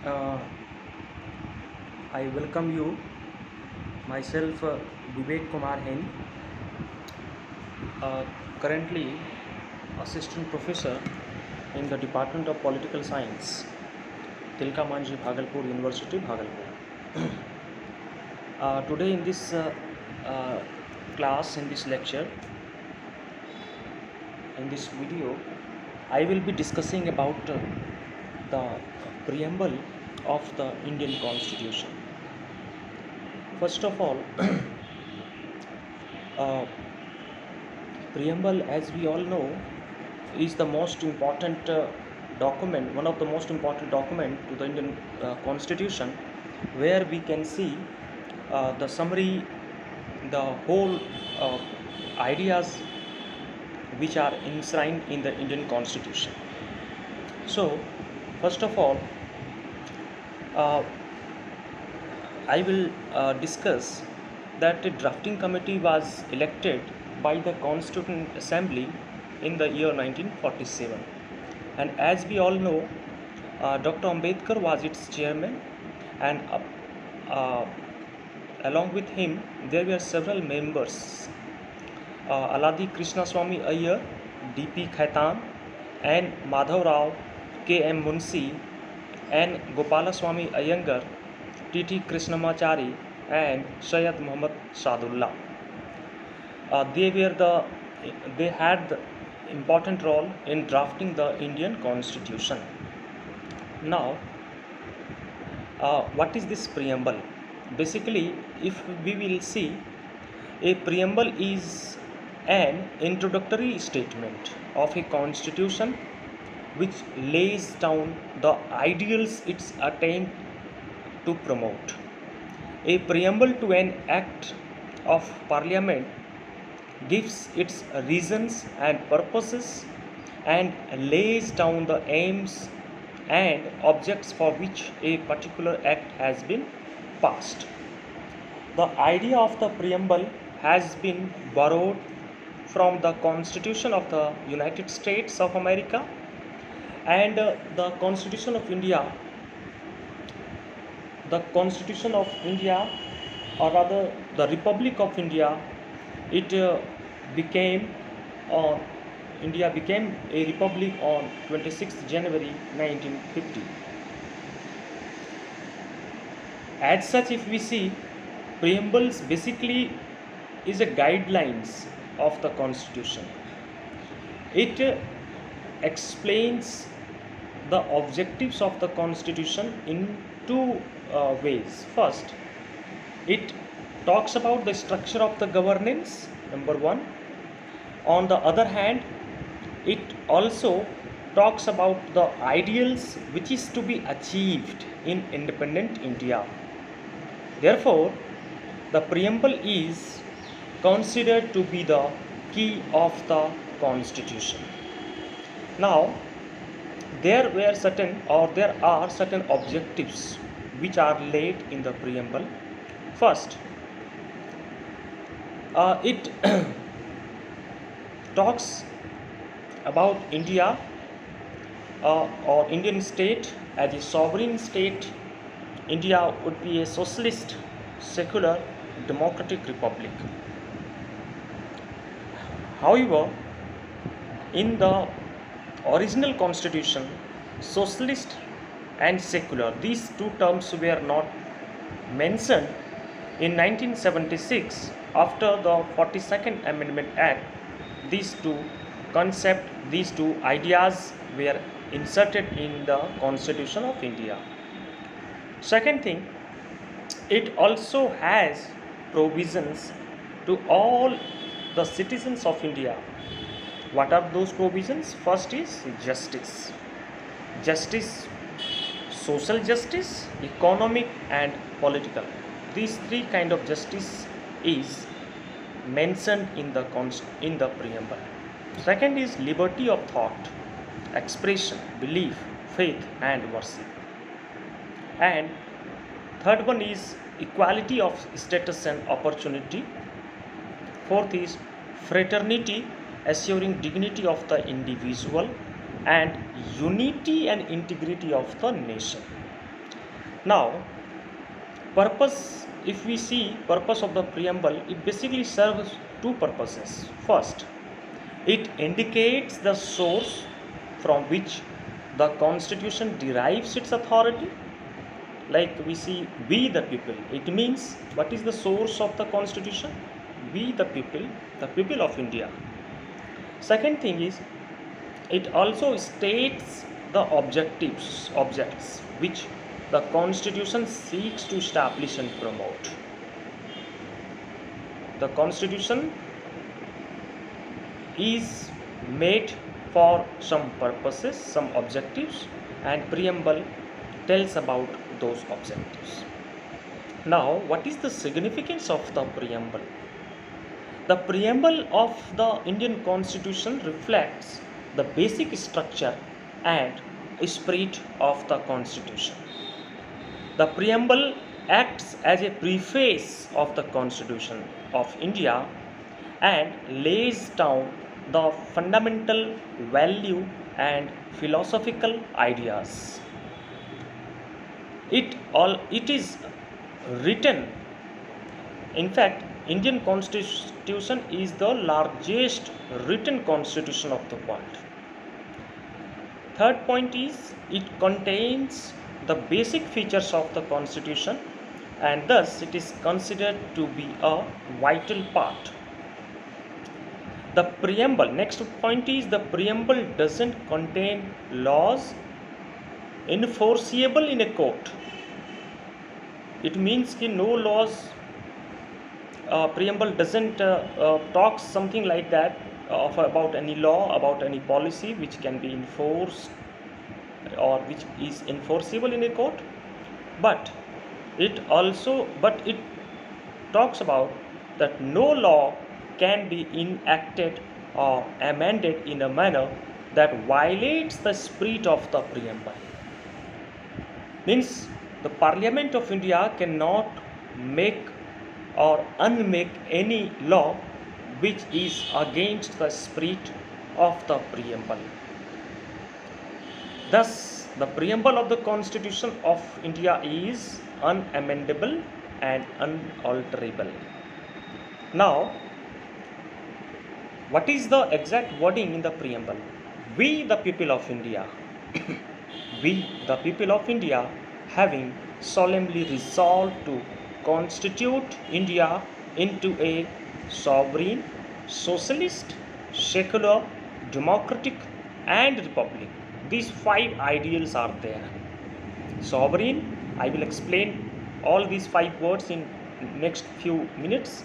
Uh, I welcome you, myself Vivek Kumar Hen, uh, currently Assistant Professor in the Department of Political Science, Tilka Manjhi Bhagalpur University, Bhagalpur. Today in this uh, class, in this lecture, in this video, I will be discussing about the preamble of the Indian Constitution. First of all, uh, preamble, as we all know, is the most important document, one of the most important document to the Indian Constitution, where we can see the summary, the whole uh, ideas which are enshrined in the Indian Constitution. So, first of all, uh, I will discuss that a drafting committee was elected by the Constituent Assembly in the year 1947. And as we all know, Dr. Ambedkar was its chairman, and uh, along with him, there were several members: Aladi Krishnaswamy Iyer, D.P. Khaitan, and Madhav Rao, K.M. Munshi, and Gopalaswamy Iyengar, T.T. Krishnamachari, and Syed Muhammad Sadullah. They had the important role in drafting the Indian Constitution. Now, what is this preamble? Basically, if we will see, a preamble is an introductory statement of a constitution which lays down the ideals it's attained to promote. A preamble to an act of parliament gives its reasons and purposes and lays down the aims and objects for which a particular act has been passed. The idea of the preamble has been borrowed from the Constitution of the United States of America and the Constitution of India. The Constitution of India, or rather the Republic of India, it became on India became a republic on 26th January 1950. As such, if we see, preambles basically is a guidelines of the Constitution. It explains the objectives of the Constitution in two ways. First, it talks about the structure of the governance, number one. On the other hand, it also talks about the ideals which is to be achieved in independent India. Therefore, the preamble is considered to be the key of the Constitution. Now, there are certain objectives which are laid in the preamble. First, it talks about India or Indian state as a sovereign state. India would be a socialist, secular, democratic republic. However, in the original constitution, socialist and secular, these two terms were not mentioned. In 1976, after the 42nd Amendment Act, these two ideas were inserted in the Constitution of India. Second thing, it also has provisions to all the citizens of India. What are those provisions? First is justice. Justice, social justice, economic and political. These three kind of justice is mentioned in the preamble. Second is liberty of thought, expression, belief, faith and worship. And third one is equality of status and opportunity. Fourth is fraternity, assuring dignity of the individual and unity and integrity of the nation. Now, purpose, if we see purpose of the preamble, it basically serves two purposes. First, it indicates the source from which the constitution derives its authority. Like we see, we the people, it means what is the source of the constitution? We the people of India. Second thing is, it also states the objects which the constitution seeks to establish and promote. The constitution is made for some purposes, some objectives, and preamble tells about those objectives. Now, what is the significance of the preamble? The preamble of the Indian Constitution reflects the basic structure and spirit of the Constitution. The preamble acts as a preface of the Constitution of India and lays down the fundamental value and philosophical ideas. It is written. In fact, Indian Constitution is the largest written constitution of the world. Third point is, it contains the basic features of the constitution, and thus it is considered to be a vital part. The preamble, next point is, the preamble doesn't contain laws enforceable in a court. It means that no laws, preamble doesn't talk something like that about any law, about any policy which can be enforced or which is enforceable in a court, but it talks about that no law can be enacted or amended in a manner that violates the spirit of the preamble. Means the Parliament of India cannot make or unmake any law which is against the spirit of the preamble. Thus, the preamble of the Constitution of India is unamendable and unalterable. Now, what is the exact wording in the preamble? We, the people of India, we, the people of India, having solemnly resolved to constitute India into a sovereign, socialist, secular, democratic, and republic. These five ideals are there. Sovereign, I will explain all these five words in next few minutes.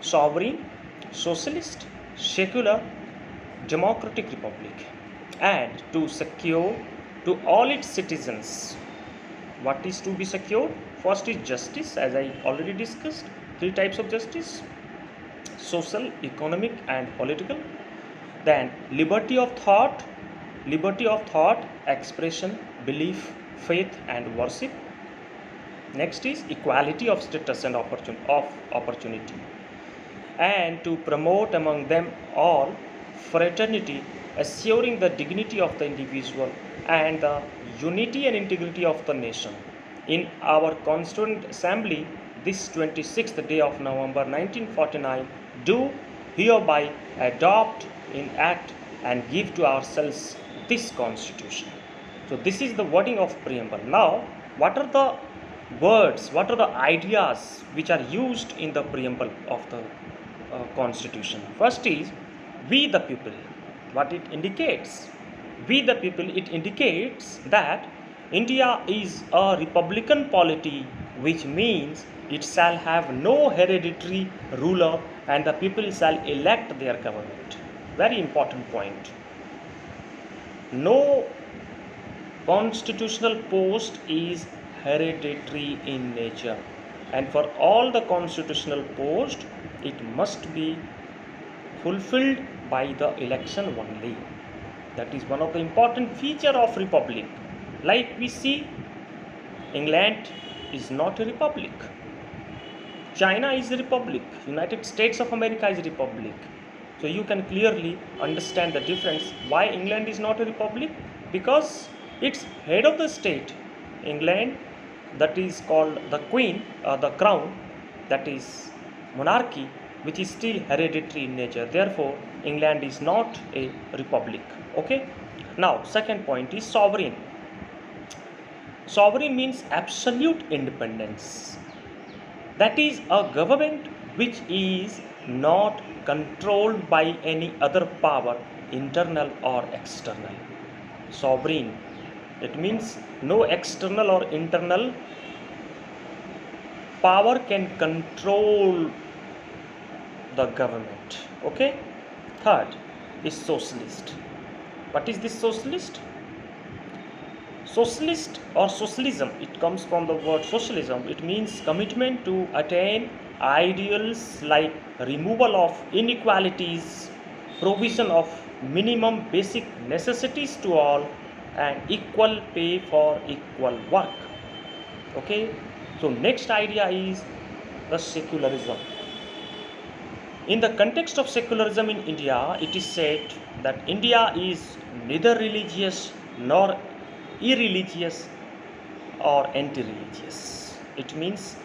Sovereign, socialist, secular, democratic republic, and to secure to all its citizens. What is to be secured? First is justice, as I already discussed. Three types of justice: social, economic, and political. Then liberty of thought, expression, belief, faith, and worship. Next is equality of status and opportunity, and to promote among them all fraternity, assuring the dignity of the individual and the unity and integrity of the nation. In our Constituent Assembly, this 26th day of November 1949, do hereby adopt, enact, and give to ourselves this Constitution. So this is the wording of preamble. Now, what are the words, what are the ideas which are used in the preamble of the Constitution? First is, we the people. What it indicates? We the people, it indicates that India is a republican polity, which means it shall have no hereditary ruler and the people shall elect their government. Very important point. No constitutional post is hereditary in nature, and for all the constitutional post, it must be fulfilled by the election only. That is one of the important feature of republic. Like we see, England is not a republic. China is a republic. United States of America is a republic. So you can clearly understand the difference. Why England is not a republic? Because its head of the state, England, that is called the queen, the crown, that is monarchy, which is still hereditary in nature. Therefore, England is not a republic. Okay. Now, second point is sovereign. Sovereign means absolute independence. That is a government which is not controlled by any other power, internal or external. Sovereign. It means no external or internal power can control the government. Okay. Third is socialist. What is this socialist? Socialist or socialism, it comes from the word socialism. It means commitment to attain ideals like removal of inequalities, provision of minimum basic necessities to all, and equal pay for equal work. Okay, so next idea is the secularism. In the context of secularism in India, it is said that India is neither religious nor irreligious or anti-religious. It means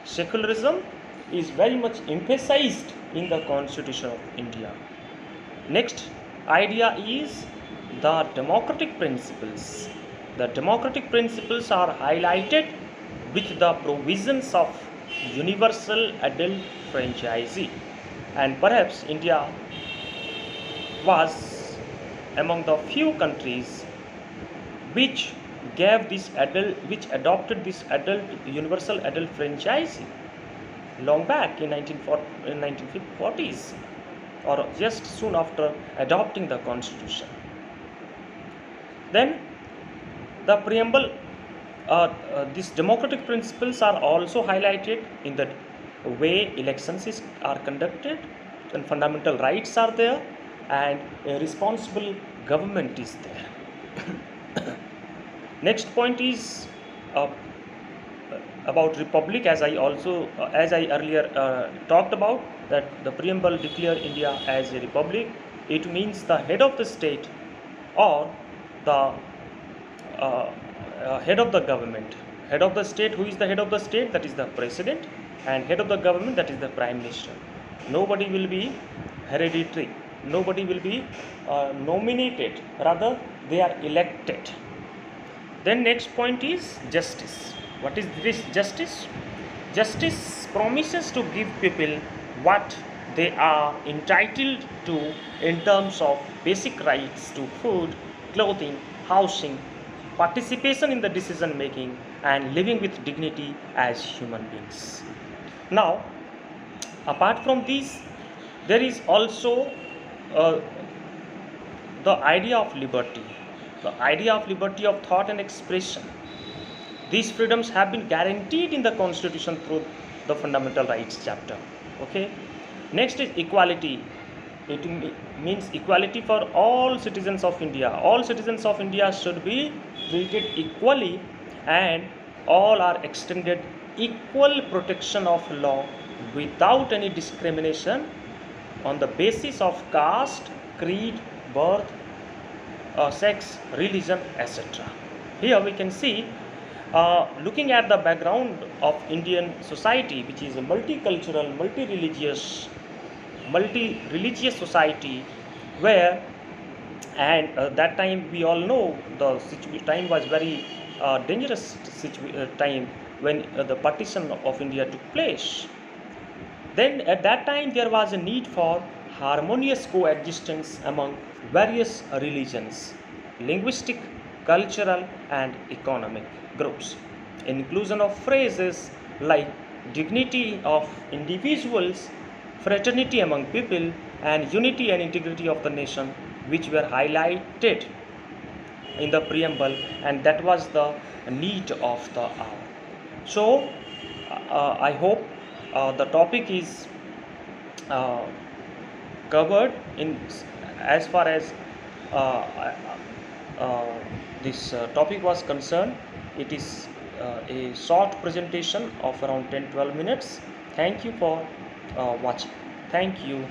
secularism is very much emphasized in the Constitution of India. Next idea is the democratic principles. The democratic principles are highlighted with the provisions of universal adult franchisee, and perhaps India was among the few countries which adopted this universal adult franchise long back in 1940s, or just soon after adopting the constitution. Then the preamble, these democratic principles are also highlighted in the way elections are conducted, and fundamental rights are there, and a responsible government is there. Next point is about republic. As I earlier talked about, that the preamble declare India as a republic. It means the head of the state, or the head of the government. Head of the state, who is the head of the state? That is the president, and head of the government, that is the prime minister. Nobody will be hereditary. Nobody will be nominated. Rather, they are elected. Then next point is justice. What is this justice? Justice promises to give people what they are entitled to in terms of basic rights to food, clothing, housing, participation in the decision making, and living with dignity as human beings. Now, apart from these, there is also the idea of liberty. The idea of liberty of thought and expression. These freedoms have been guaranteed in the Constitution through the Fundamental Rights chapter. Okay. Next is equality. It means equality for all citizens of India. All citizens of India should be treated equally, and all are extended equal protection of law without any discrimination on the basis of caste, creed, birth, sex, religion, etc. Here we can see, looking at the background of Indian society, which is a multicultural, multi-religious society, where, and that time we all know the time was very dangerous time when the partition of India took place. Then at that time there was a need for harmonious coexistence among various religions, linguistic, cultural, and economic groups. Inclusion of phrases like dignity of individuals, fraternity among people, and unity and integrity of the nation, which were highlighted in the preamble, and that was the need of the hour. So, I hope the topic is covered in as far as this topic was concerned. It is a short presentation of around 10-12 minutes. Thank you for watching. Thank you.